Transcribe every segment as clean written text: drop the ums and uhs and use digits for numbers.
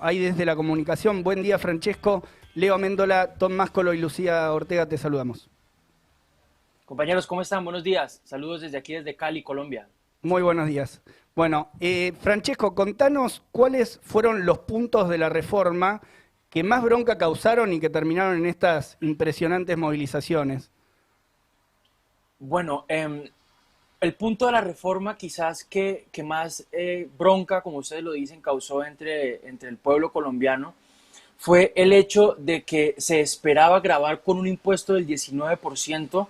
Ahí desde la comunicación. Buen día, Francesco. Leo Améndola, Tom Máscolo y Lucía Ortega, te saludamos. Compañeros, ¿cómo están? Buenos días. Saludos desde aquí, desde Cali, Colombia. Muy buenos días. Bueno, Francesco, contanos cuáles fueron los puntos de la reforma que más bronca causaron y que terminaron en estas impresionantes movilizaciones. Bueno, el punto de la reforma quizás que más bronca, como ustedes lo dicen, causó entre el pueblo colombiano fue el hecho de que se esperaba gravar con un impuesto del 19%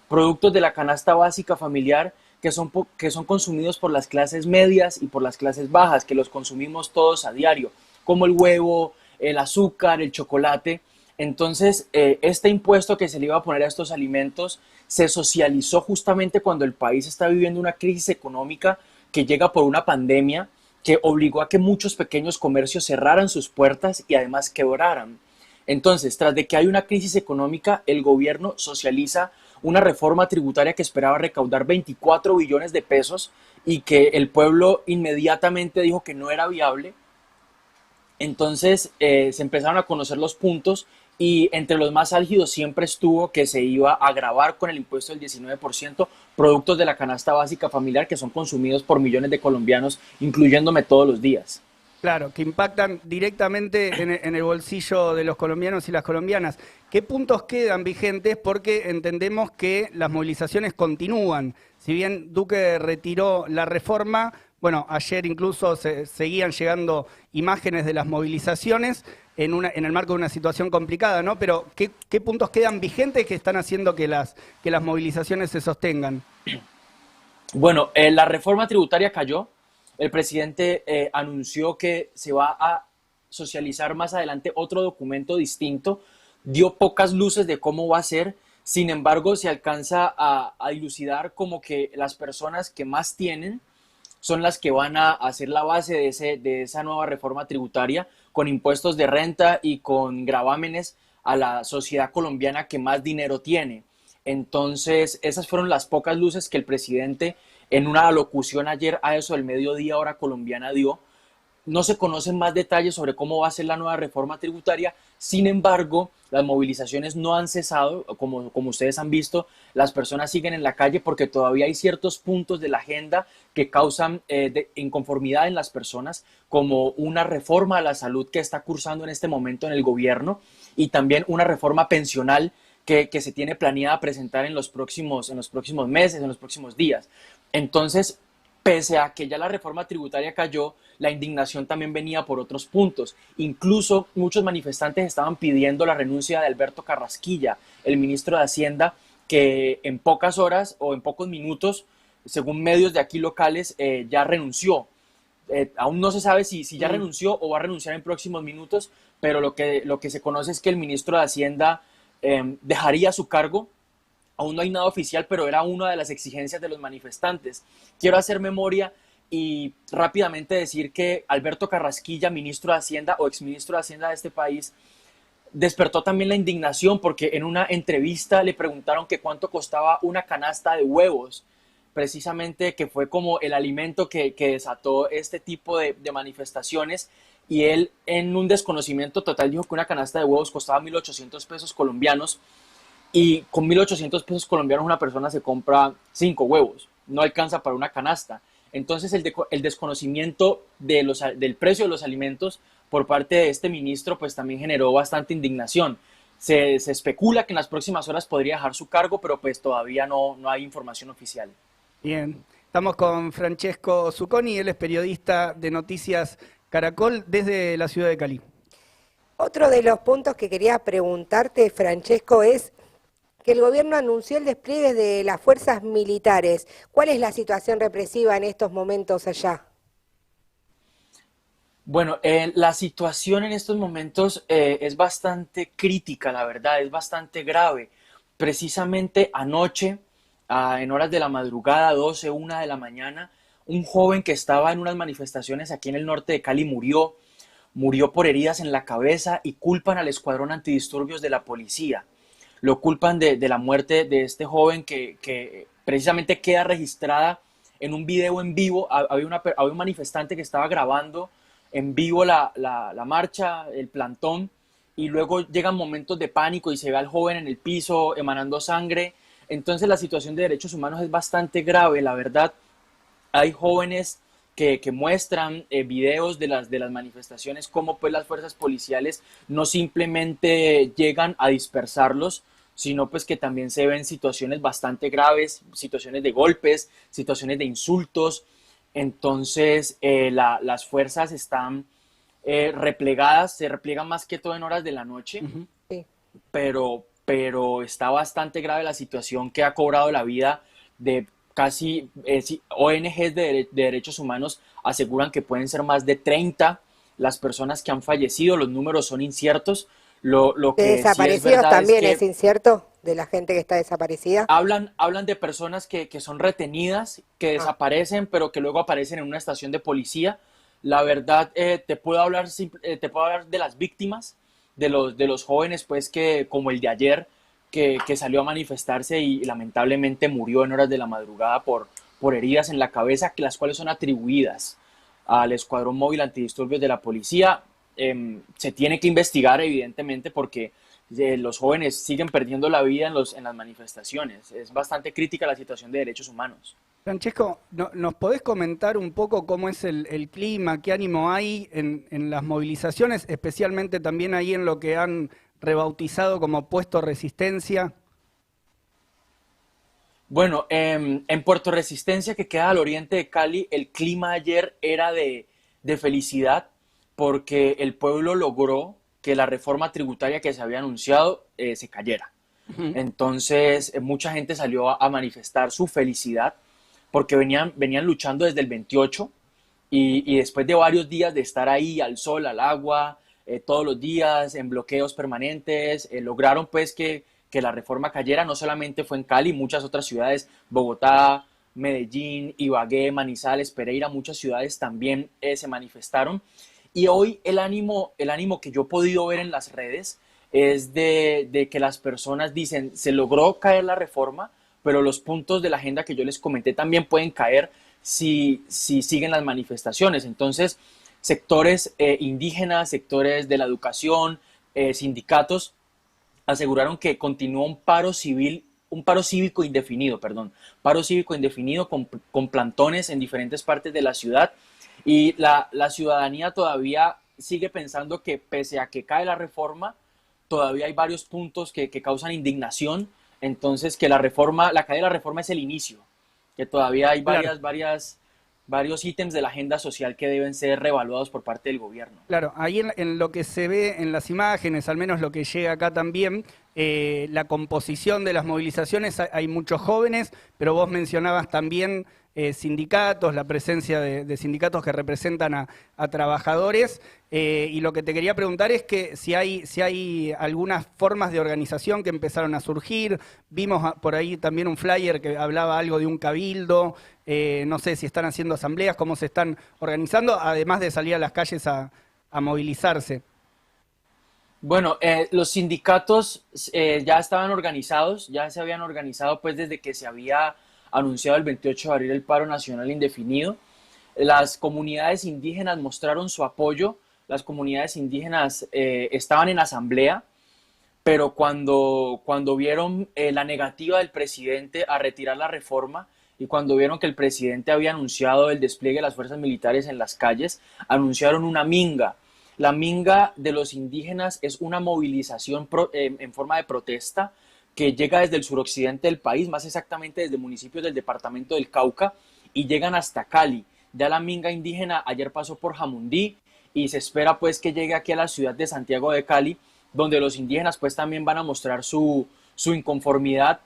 productos de la canasta básica familiar que son consumidos por las clases medias y por las clases bajas, que los consumimos todos a diario, como el huevo, el azúcar, el chocolate. Entonces, este impuesto que se le iba a poner a estos alimentos se socializó justamente cuando el país está viviendo una crisis económica que llega por una pandemia que obligó a que muchos pequeños comercios cerraran sus puertas y además quebraran. Entonces, tras de que hay una crisis económica, el gobierno socializa una reforma tributaria que esperaba recaudar 24 billones de pesos y que el pueblo inmediatamente dijo que no era viable. Entonces se empezaron a conocer los puntos y entre los más álgidos siempre estuvo que se iba a gravar con el impuesto del 19% productos de la canasta básica familiar que son consumidos por millones de colombianos, incluyéndome todos los días. Claro, que impactan directamente en el bolsillo de los colombianos y las colombianas. ¿Qué puntos quedan vigentes? Porque entendemos que las movilizaciones continúan. Si bien Duque retiró la reforma, bueno, ayer incluso seguían llegando imágenes de las movilizaciones en el marco de una situación complicada, ¿no? Pero ¿qué puntos quedan vigentes que están haciendo que las movilizaciones se sostengan? Bueno, la reforma tributaria cayó. El presidente anunció que se va a socializar más adelante otro documento distinto. Dio pocas luces de cómo va a ser. Sin embargo, se alcanza a dilucidar como que las personas que más tienen son las que van a hacer la base de esa nueva reforma tributaria con impuestos de renta y con gravámenes a la sociedad colombiana que más dinero tiene. Entonces, esas fueron las pocas luces que el presidente en una alocución ayer a eso del mediodía hora colombiana dio. No se conocen más detalles sobre cómo va a ser la nueva reforma tributaria. Sin embargo, las movilizaciones no han cesado. Como ustedes han visto, las personas siguen en la calle porque todavía hay ciertos puntos de la agenda que causan inconformidad en las personas, como una reforma a la salud que está cursando en este momento en el gobierno y también una reforma pensional que se tiene planeada presentar en los próximos meses, en los próximos días. Entonces, pese a que ya la reforma tributaria cayó, la indignación también venía por otros puntos. Incluso muchos manifestantes estaban pidiendo la renuncia de Alberto Carrasquilla, el ministro de Hacienda, que en pocas horas o en pocos minutos, según medios de aquí locales, ya renunció. Aún no se sabe si ya Mm. renunció o va a renunciar en próximos minutos, pero lo que se conoce es que el ministro de Hacienda dejaría su cargo. Aún no hay nada oficial, pero era una de las exigencias de los manifestantes. Quiero hacer memoria y rápidamente decir que Alberto Carrasquilla, ministro de Hacienda o exministro de Hacienda de este país, despertó también la indignación porque en una entrevista le preguntaron que cuánto costaba una canasta de huevos, precisamente que fue como el alimento que desató este tipo de manifestaciones y él en un desconocimiento total dijo que una canasta de huevos costaba 1.800 pesos colombianos y con 1.800 pesos colombianos una persona se compra 5 huevos, no alcanza para una canasta. Entonces el desconocimiento del precio de los alimentos por parte de este ministro pues también generó bastante indignación. Se especula que en las próximas horas podría dejar su cargo, pero pues todavía no hay información oficial. Bien, estamos con Francesco Zucconi, él es periodista de Noticias Caracol desde la ciudad de Cali. Otro de los puntos que quería preguntarte, Francesco, es que el gobierno anunció el despliegue de las fuerzas militares. ¿Cuál es la situación represiva en estos momentos allá? Bueno, la situación en estos momentos es bastante crítica, la verdad, es bastante grave. Precisamente anoche, en horas de la madrugada, 12, 1 de la mañana, un joven que estaba en unas manifestaciones aquí en el norte de Cali murió por heridas en la cabeza y culpan al escuadrón antidisturbios de la policía. Lo culpan de la muerte de este joven que precisamente queda registrada en un video en vivo. Había un manifestante que estaba grabando en vivo la marcha, el plantón, y luego llegan momentos de pánico y se ve al joven en el piso emanando sangre. Entonces la situación de derechos humanos es bastante grave, la verdad. Hay jóvenes que muestran videos de las manifestaciones, como pues las fuerzas policiales no simplemente llegan a dispersarlos, sino pues que también se ven situaciones bastante graves, situaciones de golpes, situaciones de insultos. Entonces las fuerzas están replegadas, se replegan más que todo en horas de la noche, Ujú. Sí. pero está bastante grave la situación que ha cobrado la vida de casi ONGs de derechos humanos aseguran que pueden ser más de 30 las personas que han fallecido, los números son inciertos. Lo De que sí es desaparecidos verdad es también es que incierto, de la gente que está desaparecida. hablan de personas que son retenidas, que Ah, desaparecen, pero que luego aparecen en una estación de policía. La verdad, te puedo hablar de las víctimas, de los jóvenes, pues, que, como el de ayer, que salió a manifestarse y lamentablemente murió en horas de la madrugada por heridas en la cabeza, que las cuales son atribuidas al Escuadrón Móvil Antidisturbios de la policía. Se tiene que investigar, evidentemente, porque los jóvenes siguen perdiendo la vida en las manifestaciones. Es bastante crítica la situación de derechos humanos. Francesco, ¿nos podés comentar un poco cómo es el clima, qué ánimo hay en las movilizaciones, especialmente también ahí en lo que han rebautizado como puesto resistencia? Bueno, en Puerto Resistencia, que queda al oriente de Cali, el clima ayer era de felicidad porque el pueblo logró que la reforma tributaria que se había anunciado se cayera. Ujú. Entonces, mucha gente salió a manifestar su felicidad porque venían luchando desde el 28 y después de varios días de estar ahí al sol, al agua, todos los días en bloqueos permanentes, lograron pues que la reforma cayera. No solamente fue en Cali, muchas otras ciudades, Bogotá, Medellín, Ibagué, Manizales, Pereira, muchas ciudades también se manifestaron. Y hoy el ánimo que yo he podido ver en las redes es de que las personas dicen, se logró caer la reforma, pero los puntos de la agenda que yo les comenté también pueden caer si siguen las manifestaciones. Entonces, sectores indígenas, sectores de la educación, sindicatos, aseguraron que continúa un paro cívico indefinido, perdón, paro cívico indefinido con plantones en diferentes partes de la ciudad y la ciudadanía todavía sigue pensando que pese a que cae la reforma, todavía hay varios puntos que causan indignación, entonces que la caída de la reforma es el inicio, que todavía hay Claro. varios ítems de la agenda social que deben ser reevaluados por parte del gobierno. Claro, ahí en lo que se ve en las imágenes, al menos lo que llega acá también, la composición de las movilizaciones, hay muchos jóvenes, pero vos mencionabas también sindicatos, la presencia de sindicatos que representan a trabajadores, y lo que te quería preguntar es que si hay algunas formas de organización que empezaron a surgir, vimos por ahí también un flyer que hablaba algo de un cabildo, no sé si están haciendo asambleas, cómo se están organizando, además de salir a las calles a movilizarse. Bueno, los sindicatos ya estaban organizados, ya se habían organizado pues desde que se había anunciado el 28 de abril el paro nacional indefinido. Las comunidades indígenas mostraron su apoyo, las comunidades indígenas estaban en asamblea, pero cuando vieron la negativa del presidente a retirar la reforma y cuando vieron que el presidente había anunciado el despliegue de las fuerzas militares en las calles, anunciaron una minga. La minga de los indígenas es una movilización en forma de protesta que llega desde el suroccidente del país, más exactamente desde municipios del departamento del Cauca, y llegan hasta Cali. Ya la minga indígena ayer pasó por Jamundí y se espera pues que llegue aquí a la ciudad de Santiago de Cali, donde los indígenas pues también van a mostrar su inconformidad,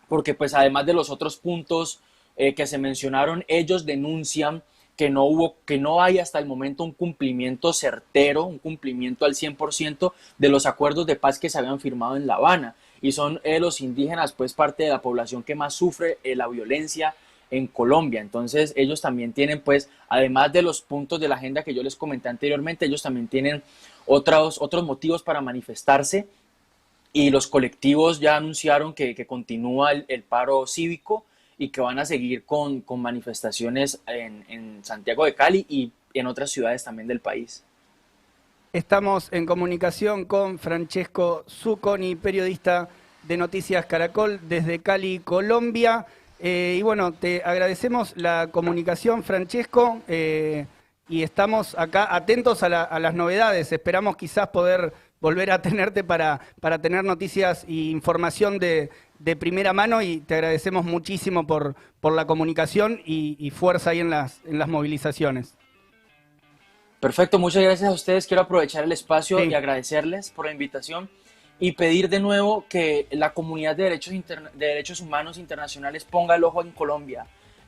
porque pues además de los otros puntos que se mencionaron, ellos denuncian que no hay hasta el momento un cumplimiento certero, un cumplimiento al 100% de los acuerdos de paz que se habían firmado en La Habana. Y son los indígenas, pues, parte de la población que más sufre la violencia en Colombia. Entonces, ellos también tienen, pues, además de los puntos de la agenda que yo les comenté anteriormente, ellos también tienen otros motivos para manifestarse y los colectivos ya anunciaron que continúa el paro cívico y que van a seguir con manifestaciones en Santiago de Cali y en otras ciudades también del país. Estamos en comunicación con Francesco Zucconi, periodista de Noticias Caracol desde Cali, Colombia. Y bueno, te agradecemos la comunicación, Francesco, y estamos acá atentos a las novedades. Esperamos quizás poder volver a tenerte para tener noticias e información de primera mano, y te agradecemos muchísimo por la comunicación y fuerza ahí en las movilizaciones. Perfecto, muchas gracias a ustedes. Quiero aprovechar el espacio Sí. y agradecerles por la invitación y pedir de nuevo que la comunidad de derechos humanos internacionales ponga el ojo en Colombia.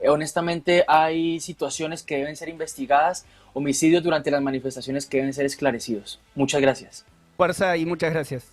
Honestamente, hay situaciones que deben ser investigadas, homicidios durante las manifestaciones que deben ser esclarecidos. Muchas gracias. Fuerza y muchas gracias.